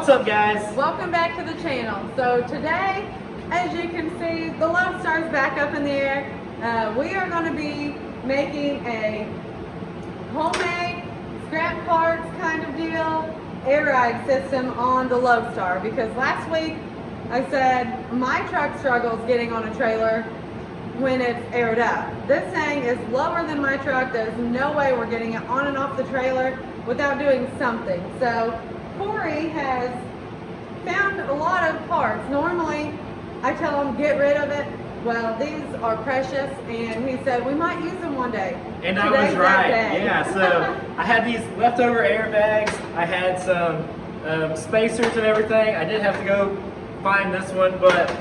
What's up, guys? Welcome back to the channel. So today, as you can see, the Lodestar's back up in the air. We are going to be making a homemade scrap parts kind of deal air ride system on the Lodestar, because last week I said my truck struggles getting on a trailer when it's aired up. This thing is lower than my truck. There's no way we're getting it on and off the trailer without doing something. So Corey has found a lot of parts. Normally I tell him get rid of it. Well, these are precious, and he said we might use them one day. And I was right. Yeah, so I had these leftover airbags. I had some spacers and everything. I did have to go find this one, but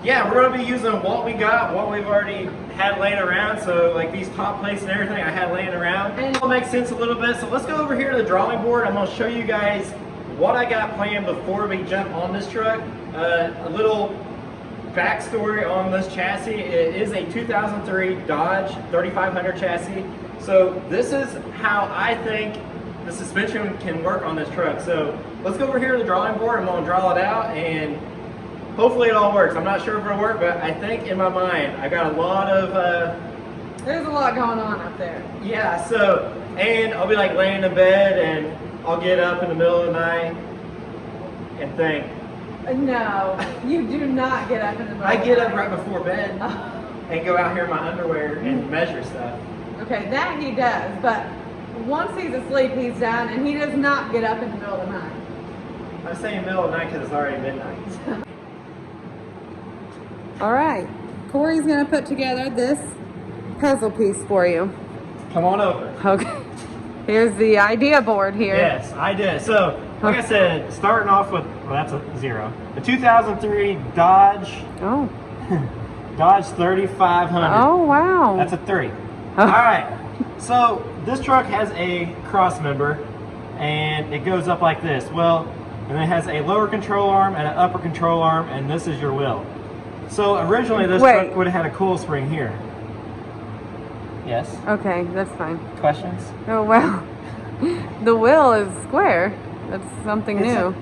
yeah, we're gonna be using what we got, what we've already had laying around. So like these top plates and everything I had laying around. And it'll make sense a little bit. So let's go over here to the drawing board. I'm gonna show you guys what I got planned before we jump on this truck. A little backstory on this chassis. It is a 2003 Dodge 3500 chassis. So this is how I think the suspension can work on this truck. So let's go over here to the drawing board. I'm gonna draw it out and hopefully it all works. I'm not sure if it'll work, but I think in my mind, I got a lot of... there's a lot going on up there. Yeah, so, and I'll be like laying in bed and I'll get up in the middle of the night and think. No, you do not get up in the middle I get of up the night. right before bed and go out here in my underwear and measure stuff. Okay, that he does, but once he's asleep, he's done, and he does not get up in the middle of the night. I'm saying middle of the night because it's already midnight. All right, Corey's gonna put together this puzzle piece for you. Come on over. Okay, here's the idea board here. Yes, I did. So, like I said, starting off with, well, that's a 0. The 2003 Dodge. Oh. Dodge 3500. Oh, wow. That's a 3. Oh. All right. So this truck has a cross member, and it goes up like this. Well, and it has a lower control arm and an upper control arm, and this is your wheel. So originally this truck would have had a coil spring here. Yes. Okay, that's fine. Questions? Oh, well, the wheel is square. That's something new.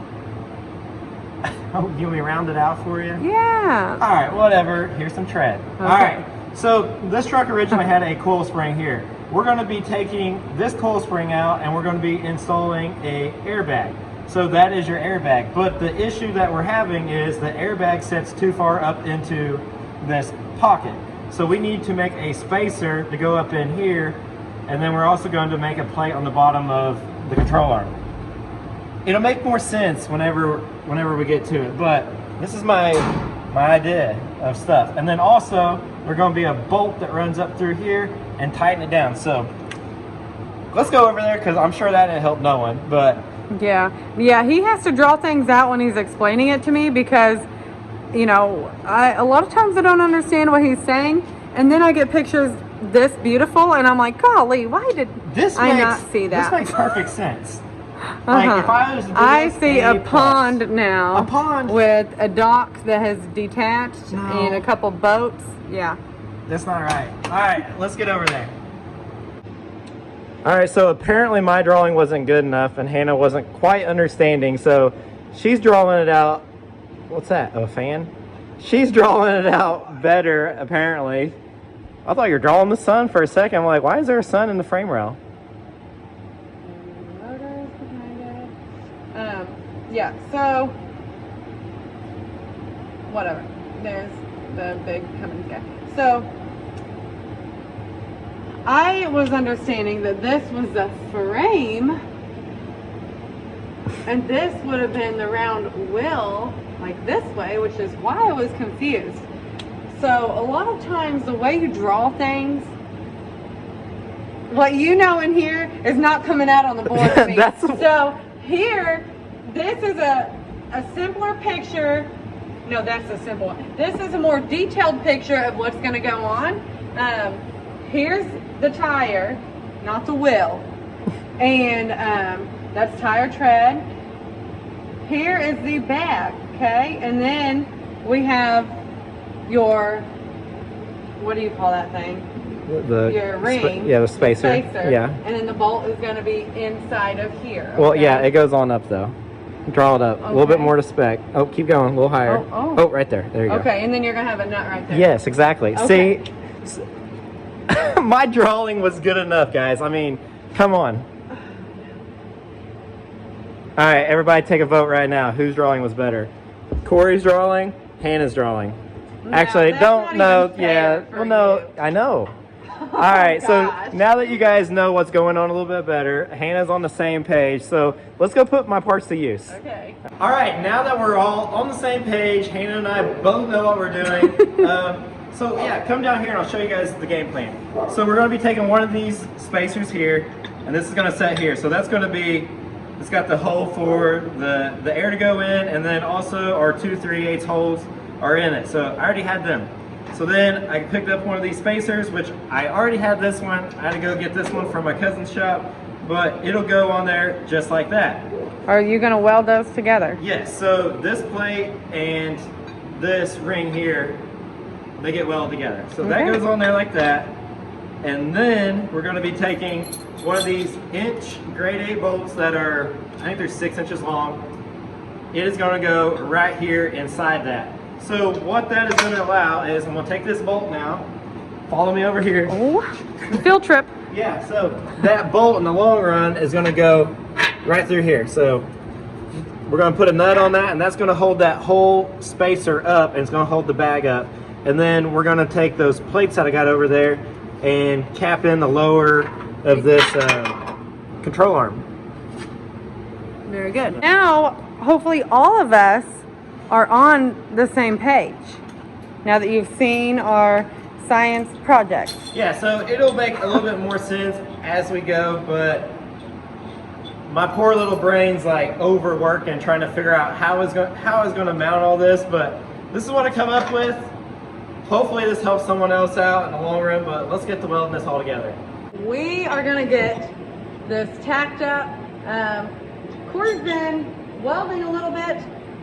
Oh, you want me to round it out for you? Yeah. All right, whatever. Here's some tread. Okay. All right. So this truck originally had a coil spring here. We're going to be taking this coil spring out and we're going to be installing a airbag. So that is your airbag. But the issue that we're having is the airbag sits too far up into this pocket. So we need to make a spacer to go up in here, and then we're also going to make a plate on the bottom of the control arm. It'll make more sense whenever we get to it, but this is my idea of stuff. And then also we're going to be a bolt that runs up through here and tighten it down. So let's go over there because I'm sure that didn't help no one. But yeah, he has to draw things out when he's explaining it to me, because you know, a lot of times I don't understand what he's saying, and then I get pictures this beautiful and I'm like, golly, why did I not see that? This makes perfect sense. Like if I was to do I this, see a pond now. A pond with a dock that has detached and a couple boats. Yeah. That's not right. All right, let's get over there. All right, so apparently my drawing wasn't good enough and Hannah wasn't quite understanding, so she's drawing it out. What's that? A fan? She's drawing it out better, apparently. I thought you were drawing the sun for a second. I'm like, why is there a sun in the frame rail? Yeah, so whatever. There's the big Cummins guy. So I was understanding that this was the frame and this would have been the round wheel like this way, which is why I was confused. So a lot of times the way you draw things, what you know in here is not coming out on the board for me. So here, this is a simpler picture. No, that's a simple one. This is a more detailed picture of what's going to go on. Here's the tire, not the wheel. And that's tire tread. Here is the bag, okay? And then we have your, what do you call that thing? Your ring. Yeah, the spacer. Yeah. And then the bolt is going to be inside of here. Well, okay? yeah, it goes on up though. Draw it up. A little bit more to spec. Oh, keep going. A little higher. Oh, right there. There you go. Okay, and then you're gonna have a nut right there. Yes, exactly. Okay. See, my drawing was good enough, guys. I mean, come on. All right, everybody take a vote right now. Whose drawing was better? Corey's drawing, Hannah's drawing. No, Actually, that's don't not know. even fair Yeah, for well, no, you. I know. All right, so gosh. now that you guys know what's going on a little bit better, Hannah's on the same page. So let's go put my parts to use. Okay. All right, now that we're all on the same page, Hannah and I both know what we're doing. So yeah, come down here and I'll show you guys the game plan. So we're going to be taking one of these spacers here, and this is going to set here. So that's going to be, it's got the hole for the air to go in, and then also our 2 3/8 holes are in it. So I already had them. So then I picked up one of these spacers, which I already had this one. I had to go get this one from my cousin's shop, but it'll go on there just like that. Are you gonna weld those together? Yes, so this plate and this ring here, they get welded together. So that goes on there like that. And then we're gonna be taking one of these inch grade 8 bolts that are, I think they're 6 inches long. It is gonna go right here inside that. So what that is gonna allow is, I'm gonna take this bolt now, follow me over here. Oh, field trip. Yeah, so that bolt in the long run is gonna go right through here. So we're gonna put a nut on that, and that's gonna hold that whole spacer up, and it's gonna hold the bag up. And then we're gonna take those plates that I got over there and cap in the lower of this control arm. Very good. Now, hopefully all of us are on the same page. Now that you've seen our science project. Yeah, so it'll make a little bit more sense as we go, but my poor little brain's like overworking trying to figure out how I was going to mount all this, but this is what I come up with. Hopefully this helps someone else out in the long run, but let's get to welding this all together. We are gonna get this tacked up. Corey's been welding a little bit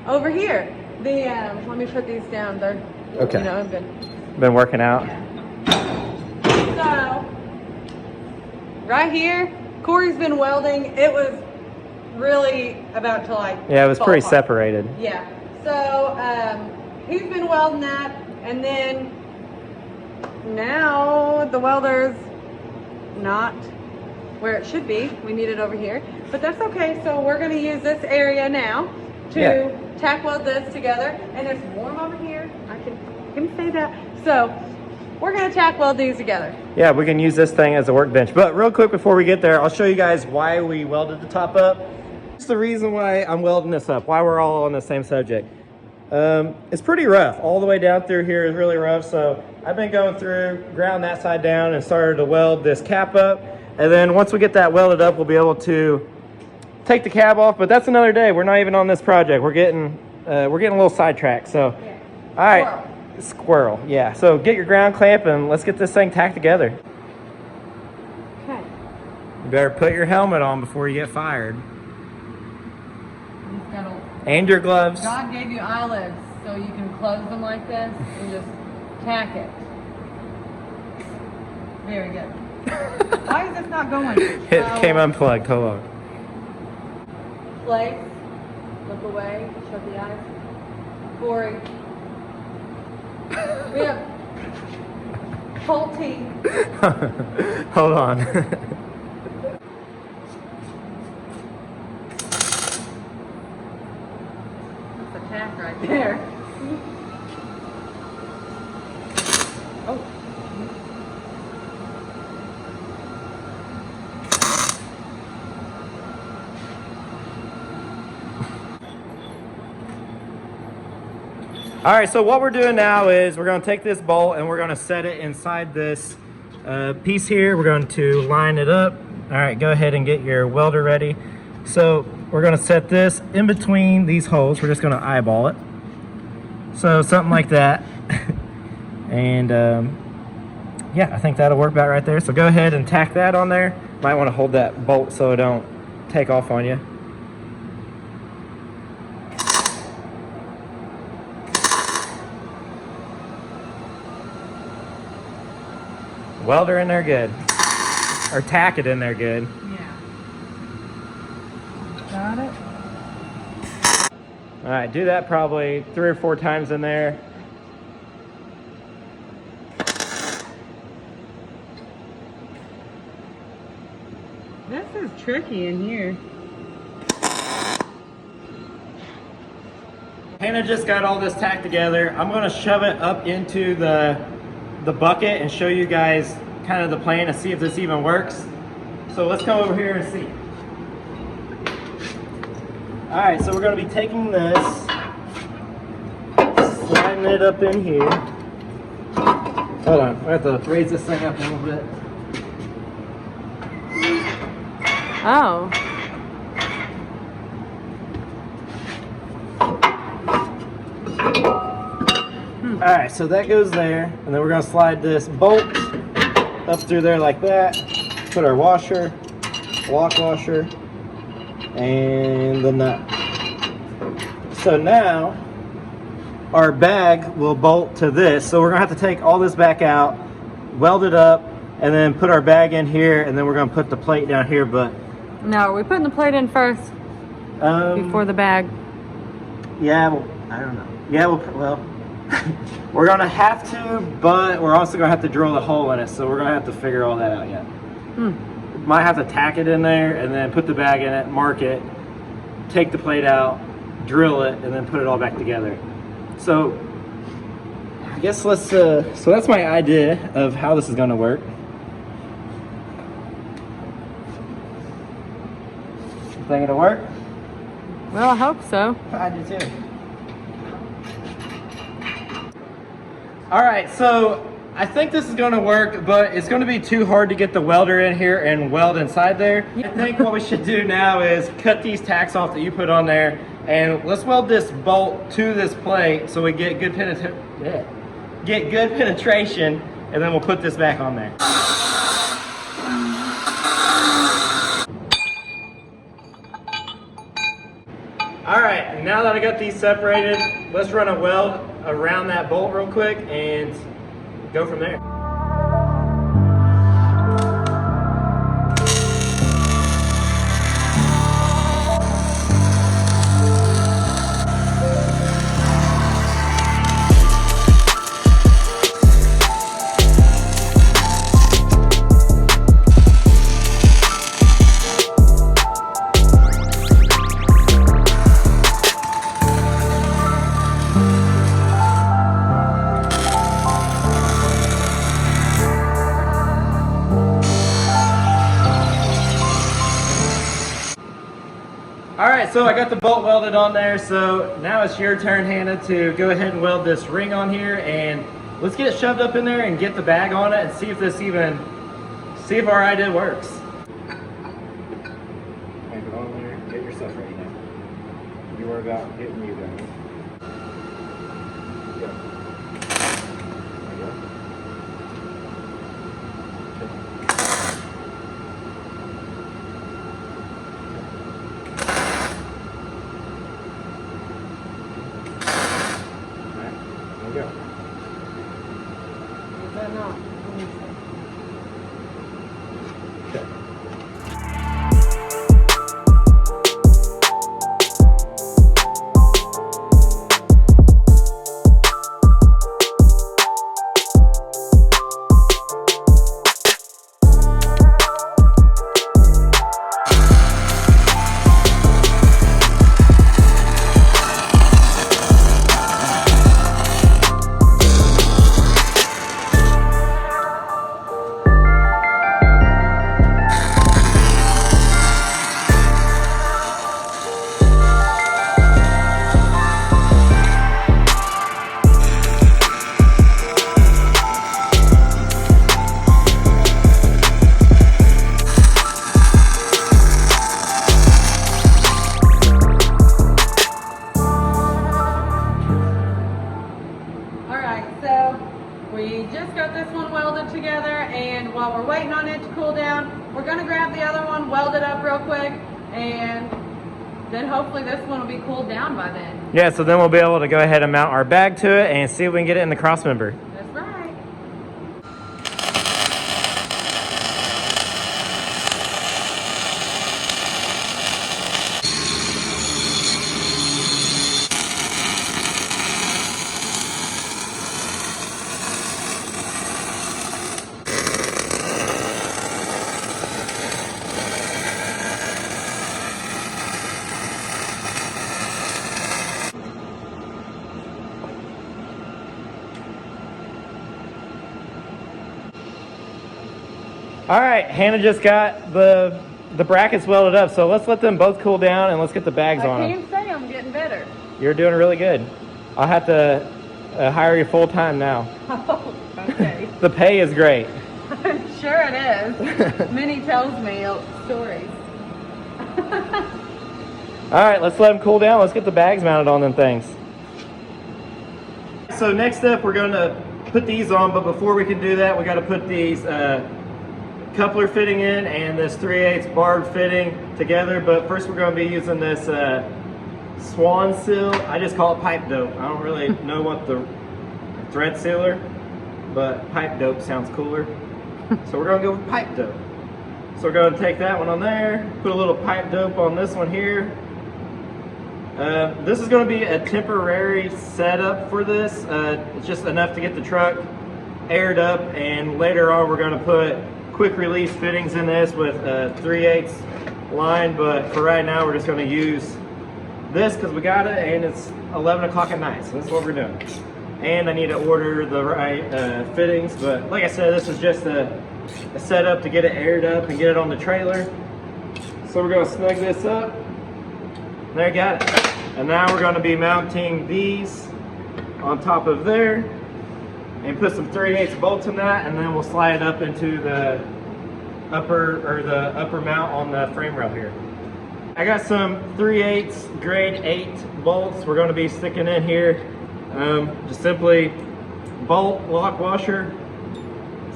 over here. Let me put these down. They're, Okay. you know, I've Been working out. So, right here, Corey's been welding. It was really about to like Yeah, it was fall pretty apart. separated. Yeah. So, he's been welding that, and then now the welder's not where it should be. We need it over here, but that's okay. So we're going to use this area now to tack weld this together, and it's warm over here. I can say that. So we're going to tack weld these together. Yeah, we can use this thing as a workbench. But real quick before we get there, I'll show you guys why we welded the top up. It's the reason why I'm welding this up, why we're all on the same subject. It's pretty rough. All the way down through here is really rough. So I've been going through, ground that side down and started to weld this cap up. And then once we get that welded up, we'll be able to take the cab off, but that's another day. We're not even on this project. We're getting a little sidetracked. So, all right. Squirrel, yeah. So get your ground clamp and let's get this thing tacked together. Okay. You better put your helmet on before you get fired. You've got to, And your gloves. God gave you eyelids, so you can close them like this and just tack it. Very good. Why is this not going? It came unplugged. Hold on. Place. Look away. Shut the eyes. Corey. We have full teeth. Hold on. That's a tack right there. Oh. All right, so what we're doing now is we're going to take this bolt and we're going to set it inside this piece here. We're going to line it up. All right, go ahead and get your welder ready. So we're going to set this in between these holes. We're just going to eyeball it. So something like that. And yeah, I think that'll work about right there. So go ahead and tack that on there. Might want to hold that bolt so it don't take off on you. Welder in there good. Or tack it in there good. Yeah. Got it. All right, do that probably 3 or 4 times in there. This is tricky in here. Hannah just got all this tacked together. I'm gonna shove it up into the bucket and show you guys kind of the plan and see if this even works. So let's come over here and see. All right, so we're gonna be taking this, sliding it up in here. Hold on, I have to raise this thing up a little bit. Oh. All right, so that goes there, and then we're gonna slide this bolt up through there like that. Put our washer, lock washer, and the nut. So now our bag will bolt to this. So we're gonna have to take all this back out, weld it up, and then put our bag in here, and then we're gonna put the plate down here. But No, are we putting the plate in first before the bag? Yeah, well, I don't know. Yeah, well, we're gonna have to, but we're also gonna have to drill a hole in it. So we're gonna have to figure all that out yet. Might have to tack it in there and then put the bag in it, mark it, take the plate out, drill it, and then put it all back together. So I guess let's, so that's my idea of how this is gonna work. Think it'll work? Well, I hope so. I do too. All right, so I think this is going to work, but it's going to be too hard to get the welder in here and weld inside there. I think what we should do now is cut these tacks off that you put on there, and let's weld this bolt to this plate so we get good penetration, and then we'll put this back on there. All right, now that I got these separated, let's run a weld around that bolt real quick and go from there. All right, so I got the bolt welded on there, so now it's your turn, Hannah, to go ahead and weld this ring on here, and let's get it shoved up in there and get the bag on it and see if our idea works. Okay, go on there, get your stuff ready now. You worry about getting you guys. Go. There you go. Go. Is that not? Okay. We just got this one welded together, and while we're waiting on it to cool down, we're gonna grab the other one, weld it up real quick, and then hopefully this one will be cooled down by then. Yeah, so then we'll be able to go ahead and mount our bag to it and see if we can get it in the cross member. That's right. All right, Hannah just got the brackets welded up, so let's let them both cool down and let's get the bags on I them. can't say I'm getting better. You're doing really good. I'll have to hire you full time now. Oh, okay. The pay is great. Sure it is. Minnie tells me stories. All right, let's let them cool down. Let's get the bags mounted on them things. So next up, we're going to put these on, but before we can do that, we got to put these coupler fitting in and this 3/8 barb fitting together. But first, we're going to be using this swan seal. I just call it pipe dope. I don't really know what the thread sealer, but pipe dope sounds cooler. So we're going to go with pipe dope. So we're going to take that one on there, put a little pipe dope on this one here. This is going to be a temporary setup for this. It's just enough to get the truck aired up, and later on we're going to put quick release fittings in this with a 3/8 line, but for right now we're just going to use this because we got it and it's 11 o'clock at night, so this is what we're doing. And I need to order the right fittings, but like I said, this is just a setup to get it aired up and get it on the trailer. So we're going to snug this up. There you got it. And now we're going to be mounting these on top of there and put some 3/8 bolts in that, and then we'll slide it up into the upper mount on the frame rail here. I got some 3/8 grade 8 bolts we're going to be sticking in here. Just simply bolt lock washer,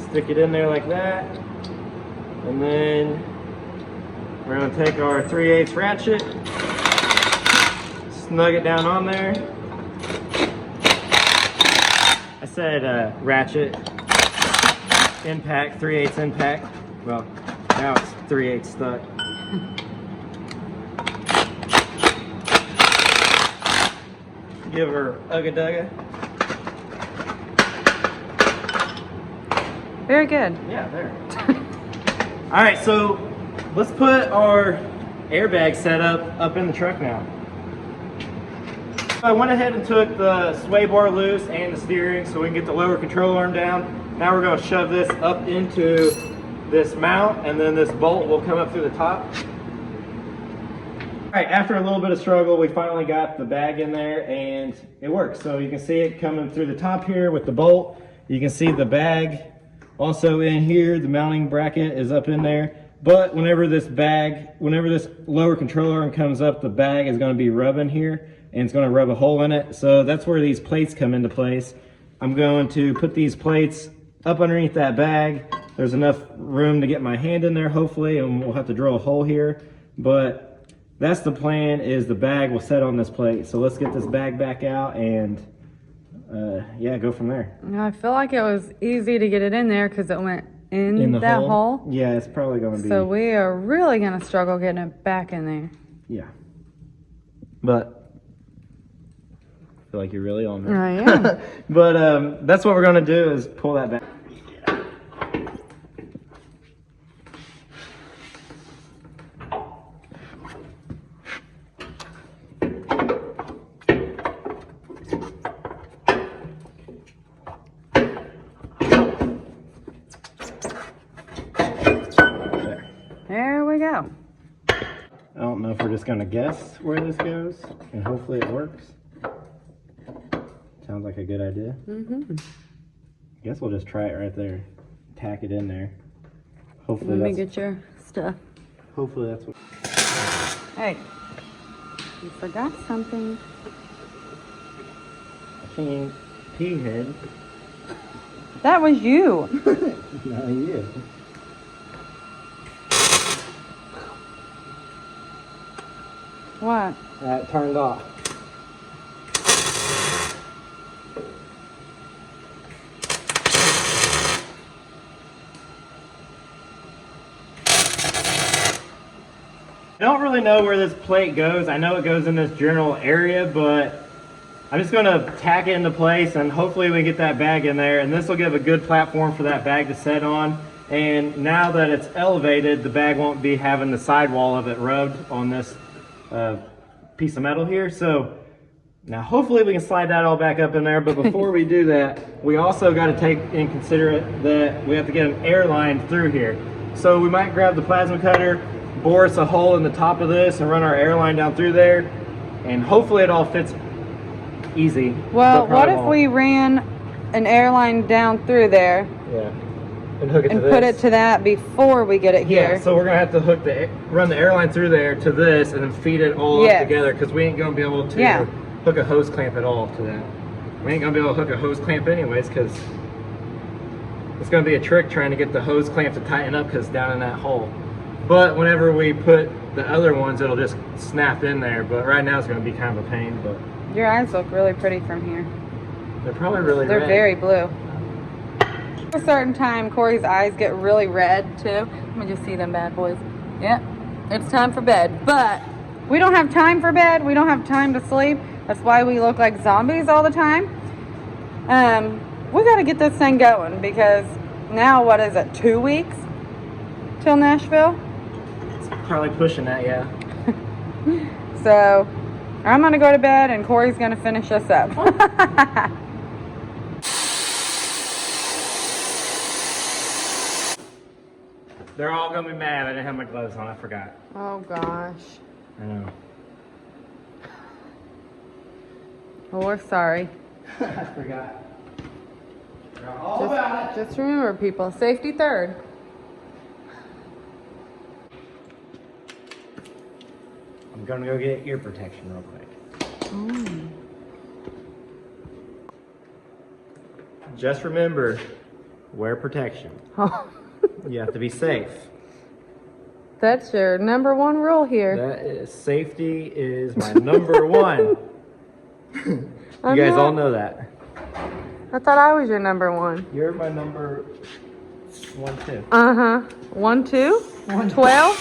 stick it in there like that, and then we're going to take our 3/8 ratchet, snug it down on there. I said ratchet, impact, 3/8 impact. Well, now it's 3/8 stuck. Give her ugga dugga. Very good. Yeah, there. All right, so let's put our airbag setup up in the truck now. I went ahead and took the sway bar loose and the steering so we can get the lower control arm down. Now we're going to shove this up into this mount, and then this bolt will come up through the top. All right, after a little bit of struggle, we finally got the bag in there and it works. So you can see it coming through the top here with the bolt. You can see the bag also in here. The mounting bracket is up in there. But whenever this lower control arm comes up, the bag is going to be rubbing here and it's going to rub a hole in it. So that's where these plates come into place. I'm going to put these plates up underneath that bag. There's enough room to get my hand in there, hopefully, and we'll have to drill a hole here. But that's the plan, is the bag will set on this plate. So let's get this bag back out and yeah, go from there. I feel like it was easy to get it in there because it went in that hole. Yeah, it's probably going to be. So we are really going to struggle getting it back in there. Yeah. But I feel like you're really on there. I am. But that's what we're going to do, is pull that back. There we go. I don't know if we're just going to guess where this goes, and hopefully it works. Sounds like a good idea. Mm-hmm. I guess we'll just try it right there. Tack it in there. Hopefully Let me get your stuff. Hopefully that's what. Hey, you forgot something. I think pea head. That was you. Not you. What? That turned off. I don't really know where this plate goes. I know it goes in this general area, but I'm just going to tack it into place and hopefully we get that bag in there, and this will give a good platform for that bag to set on. And now that it's elevated, the bag won't be having the sidewall of it rubbed on this piece of metal here. So now hopefully we can slide that all back up in there. But before we do that, we also got to take in consideration that we have to get an air line through here. So we might grab the plasma cutter, bore us a hole in the top of this and run our airline down through there, and hopefully it all fits easy. Well, what if we ran an airline down through there? Yeah. And hook it and to this. Put it to that before we get it here. Yeah, so we're gonna have to run the airline through there to this and then feed it all up together, because we ain't gonna be able to hook a hose clamp at all to that. We ain't gonna be able to hook a hose clamp anyways, because it's gonna be a trick trying to get the hose clamp to tighten up because it's down in that hole. But whenever we put the other ones, it'll just snap in there. But right now it's gonna be kind of a pain. But your eyes look really pretty from here. They're probably really They're red. very blue. At a certain time, Corey's eyes get really red too. Let me just see them bad boys. Yep, it's time for bed. But we don't have time for bed. We don't have time to sleep. That's why we look like zombies all the time. We got to get this thing going, because now, what is it, 2 weeks till Nashville? It's probably pushing that, yeah. So I'm going to go to bed and Corey's going to finish us up. They're all gonna be mad I didn't have my gloves on. I forgot. Oh gosh. I know. Well, we're sorry. I forgot. They're all about it. Just remember, people, safety third. I'm gonna go get ear protection real quick. Just remember, wear protection. Oh. You have to be safe. That's your number one rule here. That is, safety is my number one. You guys all know that. I thought I was your number one. You're my number one too. 1, 2, 12.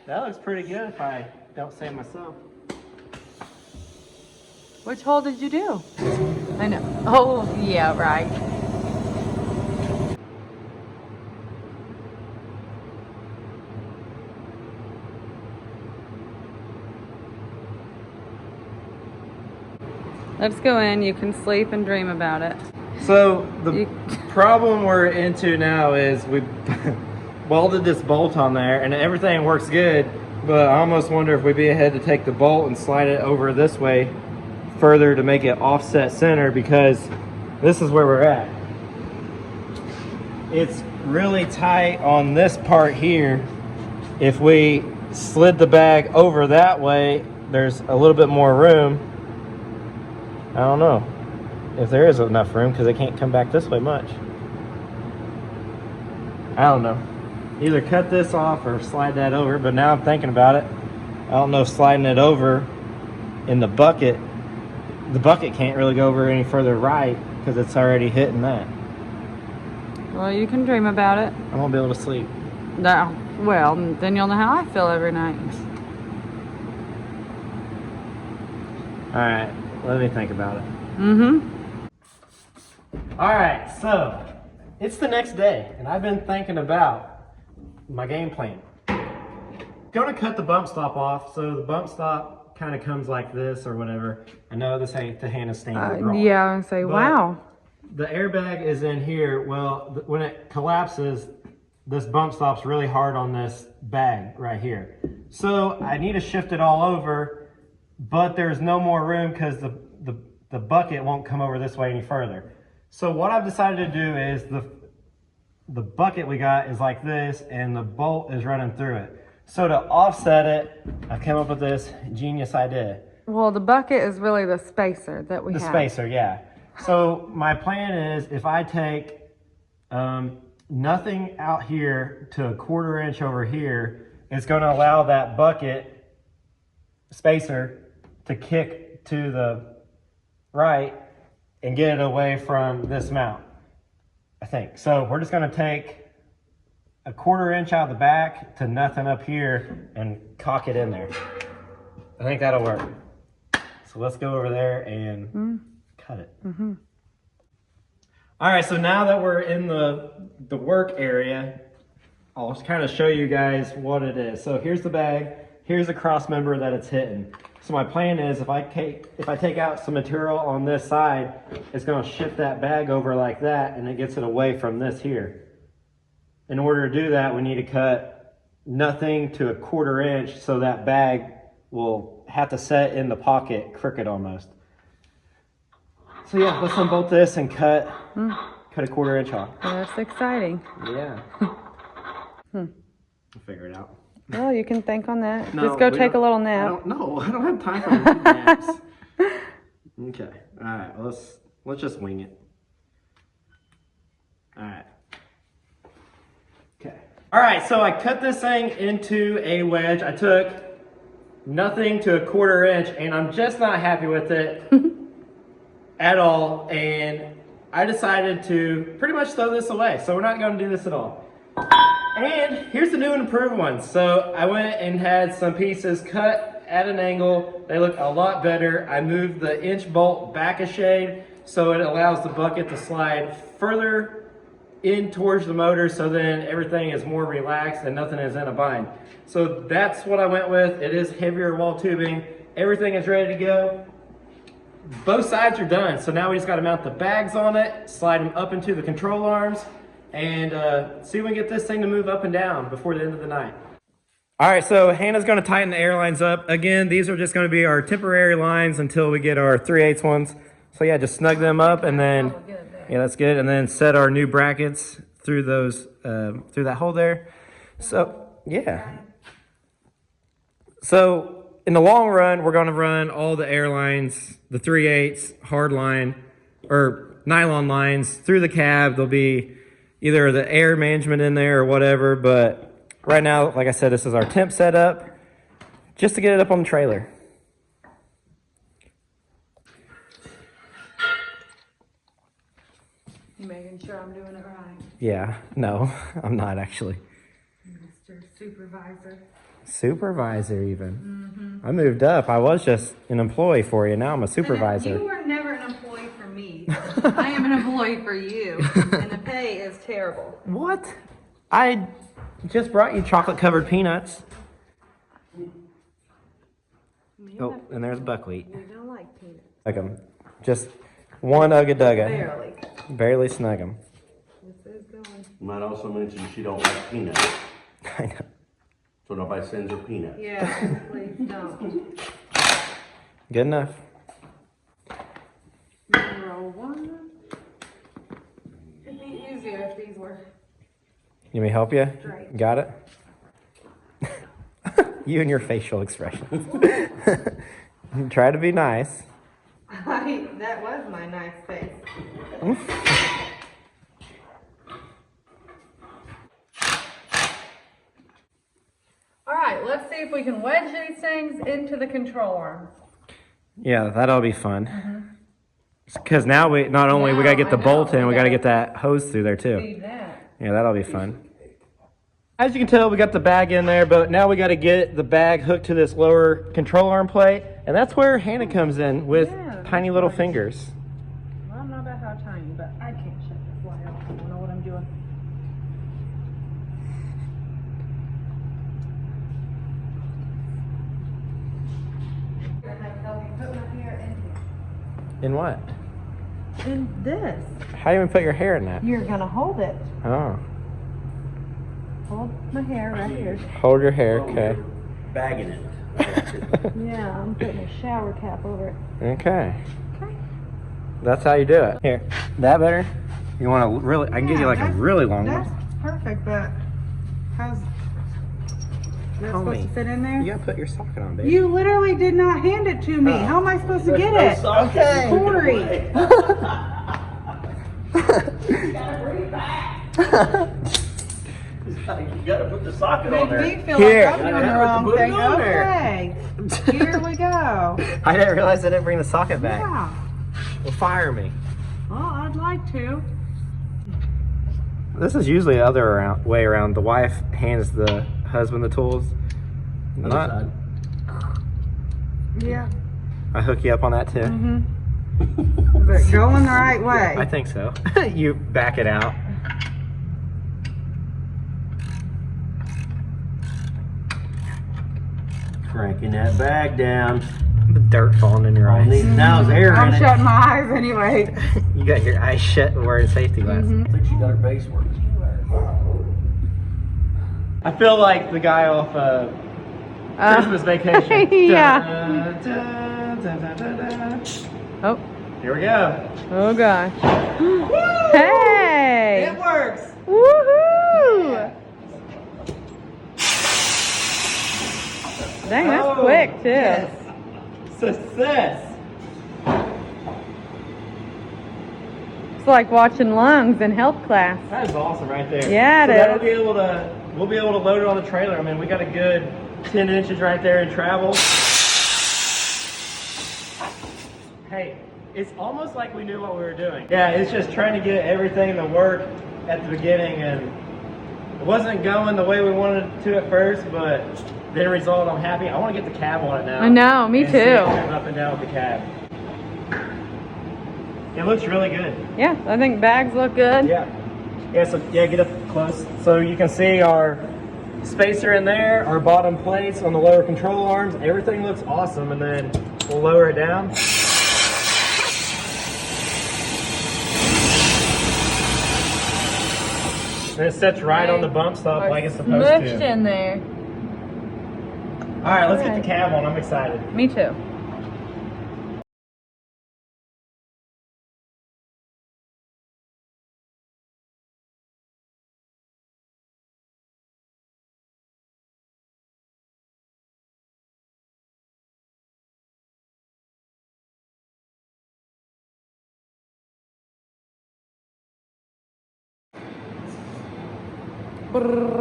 That looks pretty good if I don't say myself. Which hole did you do? I know. Oh, yeah, right. Let's go in. You can sleep and dream about it. So the problem we're into now is we welded this bolt on there and everything works good, but I almost wonder if we'd be ahead to take the bolt and slide it over this way further to make it offset center, because this is where we're at. It's really tight on this part here. If we slid the bag over that way, there's a little bit more room. I don't know if there is enough room, because they can't come back this way much. I don't know. Either cut this off or slide that over, but now I'm thinking about it. I don't know if sliding it over in the bucket can't really go over any further right, because it's already hitting that. Well, you can dream about it. I won't be able to sleep. No. Well, then you'll know how I feel every night. All right, let me think about it. All right, so it's the next day, and I've been thinking about my game plan. Gonna cut the bump stop off, so the bump stop kind of comes like this or whatever. I know this ain't the Hannah standard draw. Yeah, I would say, but wow. The airbag is in here. Well, when it collapses, this bump stop's really hard on this bag right here. So I need to shift it all over, but there's no more room because the bucket won't come over this way any further. So what I've decided to do is the bucket we got is like this, and the bolt is running through it. So to offset it, I came up with this genius idea. Well, the bucket is really the spacer that we have. The spacer, yeah. So my plan is, if I take nothing out here to a 1/4 inch over here, it's going to allow that bucket spacer to kick to the right and get it away from this mount, I think. So we're just going to take a 1/4 inch out of the back to nothing up here and cock it in there. I think that'll work. So let's go over there and cut it. All right, so now that we're in the work area, I'll kind of show you guys what it is. So here's the bag, here's the cross member that it's hitting. So my plan is if I take out some material on this side, it's going to shift that bag over like that, and it gets it away from this here. In order to do that, we need to cut nothing to 1/4 inch so that bag will have to set in the pocket crooked almost. So yeah, let's unbolt this and cut a 1/4 inch off. That's exciting. Yeah. We'll figure it out. Well, you can think on that. No, Just go we take a don't- little I nap. don't have time for naps. Okay. All right. Let's just wing it. All right. Okay. All right. So I cut this thing into a wedge. I took nothing to 1/4 inch, and I'm just not happy with it at all. And I decided to pretty much throw this away. So we're not going to do this at all. And here's the new and improved one. So I went and had some pieces cut at an angle. They look a lot better. I moved the inch bolt back a shade so it allows the bucket to slide further in towards the motor, so then everything is more relaxed and nothing is in a bind. So that's what I went with. It is heavier wall tubing. Everything is ready to go. Both sides are done. So now we just got to mount the bags on it, slide them up into the control arms, and see if we can get this thing to move up and down before the end of the night. All right, so Hannah's going to tighten the air lines up. Again, these are just going to be our temporary lines until we get our 3/8 ones. So yeah, just snug them up, and then yeah, that's good. And then set our new brackets through those through that hole there. So yeah. So in the long run, we're going to run all the air lines, the 3/8 hard line or nylon lines through the cab. There'll be either the air management in there or whatever, but right now, like I said, this is our temp setup just to get it up on the trailer. You making sure I'm doing it right, Yeah, no, I'm not actually. Mr. Supervisor? Supervisor even. I moved up. I was just an employee for you. Now I'm a supervisor. You were never an employee for me. I am an employee for you, and the pay is terrible. What? I just brought you chocolate covered peanuts. Oh, and there's buckwheat. You don't like peanuts. Like them. Just one ugga-dugga. Barely. Barely snug them. This is going. Might also mention she don't like peanuts, I know. so nobody sends her peanuts. Yeah, please don't. Good enough. Roll one. It'd be easier if these were You want me to help you? straight. Got it? You and your facial expressions. Try to be nice. That was my nice face. All right, let's see if we can wedge these things into the control arms. Yeah, that'll be fun. Because now we not only we gotta get the bolt in, we gotta get that hose through there too. See that? Yeah, that'll be fun. As you can tell, we got the bag in there, but now we got to get the bag hooked to this lower control arm plate, and that's where Hannah comes in with tiny little fingers. Well, I don't know about how tiny, but I can't shut this light off. I don't know what I'm doing. You're gonna have to help me put my hair in here. In what? In this. How do you even put your hair in that? You're gonna hold it. Oh, Hold my hair right here. hold your hair, okay. Bagging it. Yeah, I'm putting a shower cap over it. Okay. Okay. That's how you do it. Here, that better? You want to really? I can give you like a really long That's one. perfect, but how's that supposed to fit in there? You gotta put your socket on, baby. You literally did not hand it to me. How am I supposed to get it? Okay. Corey. You gotta put the socket on Make there. me feel Here. like I'm doing the wrong Put it thing. on there. Okay. Here we go. I didn't realize I didn't bring the socket back. Yeah. Well, fire me. Well, I'd like to. This is usually the other way around. The wife hands the husband the tools. Other Not, side. Yeah. I hook you up on that too. Is it going the right way? I think so. You back it out. Cranking that bag down. Dirt falling in your All eyes. needs now is air I'm in it. shutting my eyes anyway. You got your eyes shut wearing safety glasses. I think she got her base work. I feel like the guy off Christmas Vacation. Yeah. Dun, dun, dun, dun, dun, dun. Oh. Here we go. Oh gosh. Hey! It works. Woohoo! Dang, that's Oh, quick too. yes. Success. It's like watching lungs in health class. That is awesome right there. Yeah, it so that'll is. be able to, we'll be able to load it on the trailer. I mean, we got a good 10 inches right there in travel. Hey, it's almost like we knew what we were doing. Yeah, it's just trying to get everything to work at the beginning, and it wasn't going the way we wanted it to at first, but the end result, I'm happy. I want to get the cab on it now. I know, me and see it too. going up and down with the cab. It looks really good. Yeah, I think bags look good. Yeah. Yeah, so get up close. So you can see our spacer in there, our bottom plates on the lower control arms. Everything looks awesome, and then we'll lower it down. And it sits right on the bump stop like it's supposed Smushed to. in there. All right, let's get the cab on. I'm excited. Me too.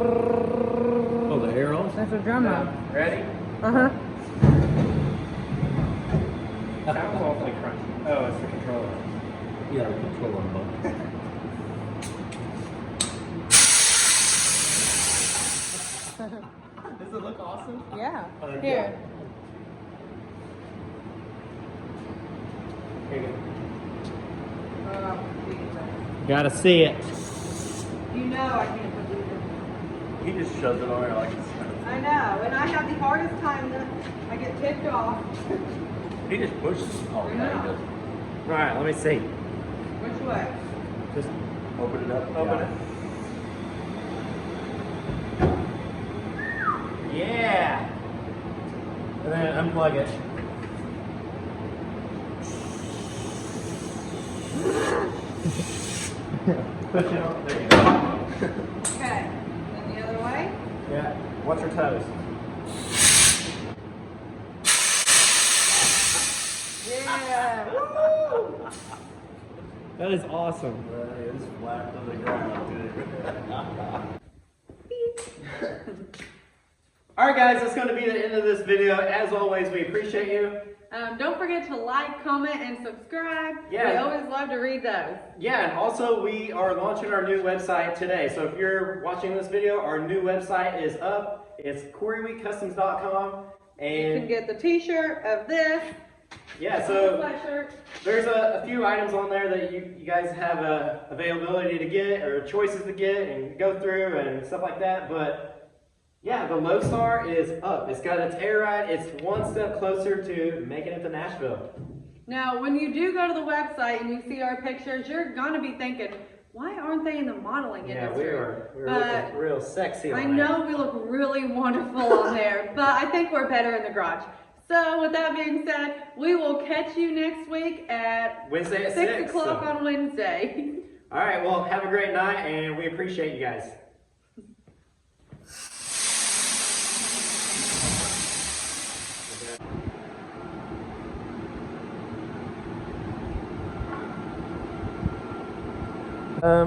Oh, the air on? That's a drum roll. Ready? Uh-huh. Sounds awfully crunchy. Oh, it's the controller. Yeah, the control on button. Does it look awesome? Yeah. Oh, there you Here. Here you go. Gotta see it. You know I can't believe it. He just shoves it on there like it's. I know, and I have the hardest time that I get ticked off. He just pushes it. Oh, yeah, he does. All right, let me see. Which way? Just Open it up. open it. Yeah. And then unplug it. Push it on. There you go. Okay. Then the other way? Yeah. Watch your toes. Yeah. That is awesome. It's flat to the ground. All right, guys, that's going to be the end of this video. As always, we appreciate you. Don't forget to like, comment, and subscribe. Yeah. We always love to read those. Yeah, and also we are launching our new website today. So if you're watching this video, our new website is up. It's quarryweekcustoms.com. You And can get the t-shirt of this. yeah, so Sweatshirt. there's a few items on there that you guys have availability to get or choices to get and go through and stuff like that. But yeah, the Lodestar is up. It's got its air ride. It's one step closer to making it to Nashville. Now, when you do go to the website and you see our pictures, you're gonna be thinking, why aren't they in the modeling Yeah, industry? we're But looking real sexy on I there. know we look really wonderful on there, but I think we're better in the garage. So with that being said, we will catch you next week at Wednesday at 6 o'clock so. on Wednesday. All right, well, have a great night, and we appreciate you guys.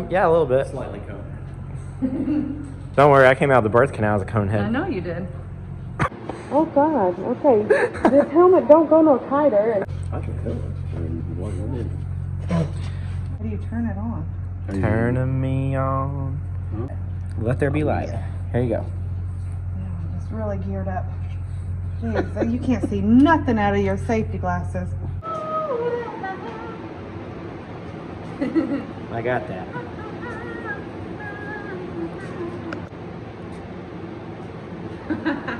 Yeah, a little bit. Slightly cone. Don't worry, I came out of the birth canal as a cone I head. know you did. Oh God, okay. This helmet don't go no tighter. I can feel it. I mean, what it is. How do you turn it on? Turning me on. Huh? Let there be light. Here you go. Yeah, it's really geared up. Jeez, so you can't see nothing out of your safety glasses. I got that. Ha ha.